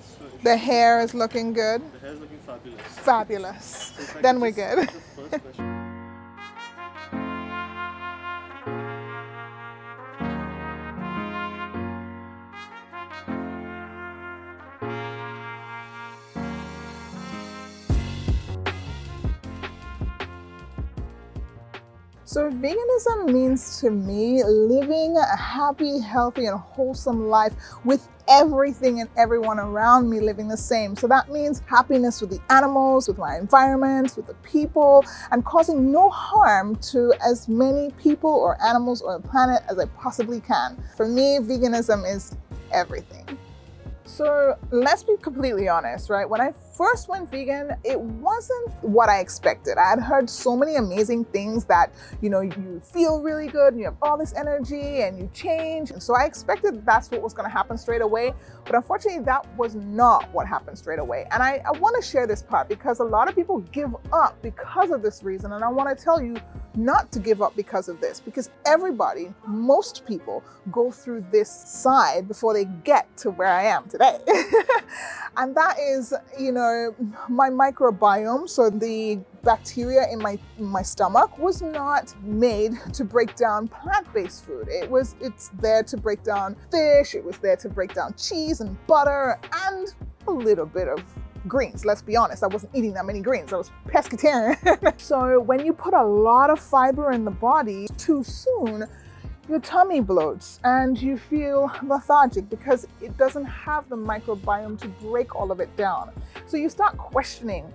Yes. So The hair is looking good. the hair is looking fabulous. Fabulous. So if I Then could we're just good. ask the first question. So veganism means to me living a happy, healthy, and wholesome life with everything and everyone around me living the same. So that means happiness with the animals, with my environment, with the people, and causing no harm to as many people or animals or the planet as I possibly can. For me, veganism is everything. So let's be completely honest, right? When I first went vegan, it wasn't what I expected. I had heard so many amazing things that, you feel really good and you have all this energy and you change. And so I expected that's what was going to happen straight away. But unfortunately, that was not what happened straight away. And I want to share this part because a lot of people give up because of this reason. And I want to tell you not to give up because of this, because everybody, most people go through this side before they get to where I am today. And that is, my microbiome. So the bacteria in my stomach was not made to break down plant-based food. It's there to break down fish. It was there to break down cheese and butter and a little bit of greens. Let's be honest, I wasn't eating that many greens. I was pescatarian. So when you put a lot of fiber in the body too soon, your tummy bloats and you feel lethargic because it doesn't have the microbiome to break all of it down. So you start questioning,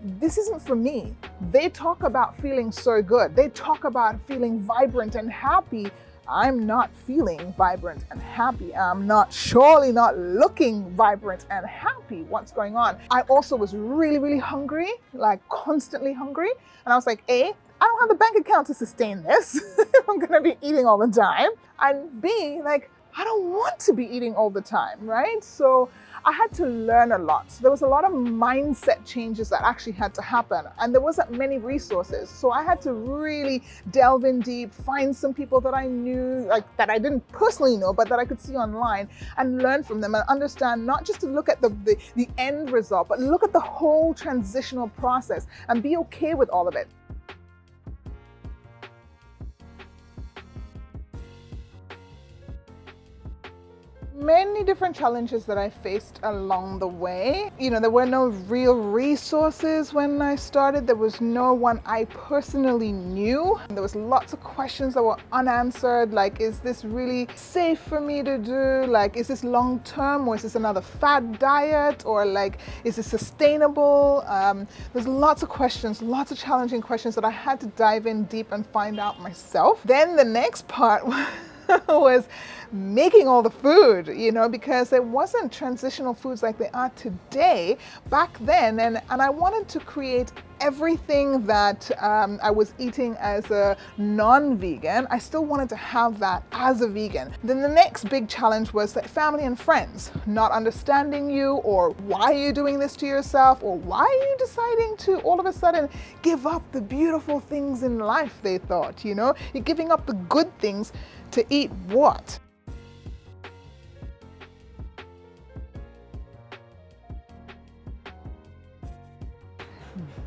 this isn't for me. They talk about feeling so good. They talk about feeling vibrant and happy. I'm not feeling vibrant and happy. I'm surely not looking vibrant and happy. What's going on? I also was really, really hungry, like constantly hungry. And I was like, A, I don't have the bank account to sustain this if I'm gonna be eating all the time. And B, like, I don't want to be eating all the time, right? So I had to learn a lot. So there was a lot of mindset changes that actually had to happen. And there wasn't many resources. So I had to really delve in deep, find some people that I knew, like that I didn't personally know, but that I could see online and learn from them and understand, not just to look at the end result, but look at the whole transitional process and be okay with all of it. Many different challenges that I faced along the way. There were no real resources when I started. There was no one I personally knew. There was lots of questions that were unanswered, like, is this really safe for me to do? Like, is this long-term, or is this another fad diet? Or like, is this sustainable? There's lots of questions, lots of challenging questions that I had to dive in deep and find out myself. Then the next part was making all the food, because there wasn't transitional foods like they are today back then. And I wanted to create everything that I was eating as a non-vegan. I still wanted to have that as a vegan. Then the next big challenge was that family and friends not understanding you, or why are you doing this to yourself, or why are you deciding to all of a sudden give up the beautiful things in life, they thought, you're giving up the good things to eat what?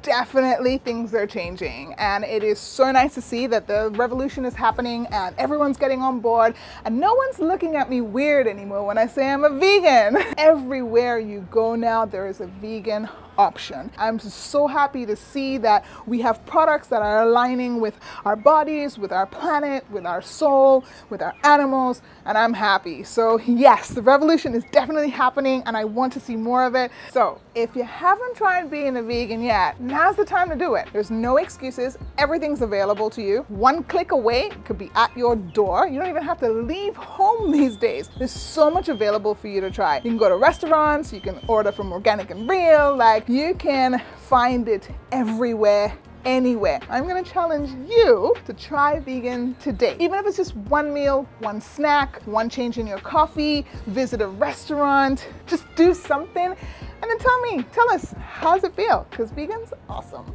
Definitely things are changing, and it is so nice to see that the revolution is happening and everyone's getting on board and no one's looking at me weird anymore when I say I'm a vegan. Everywhere you go now, there is a vegan option. I'm so happy to see that we have products that are aligning with our bodies, with our planet, with our soul, with our animals, and I'm happy. So yes, the revolution is definitely happening and I want to see more of it. So if you haven't tried being a vegan yet, now's the time to do it. There's no excuses. Everything's available to you. One click away, it could be at your door. You don't even have to leave home these days. There's so much available for you to try. You can go to restaurants, you can order from Organic and Real, like you can find it everywhere, anywhere. I'm gonna challenge you to try vegan today. Even if it's just one meal, one snack, one change in your coffee, visit a restaurant, just do something and then tell us, how's it feel? Because vegan's awesome.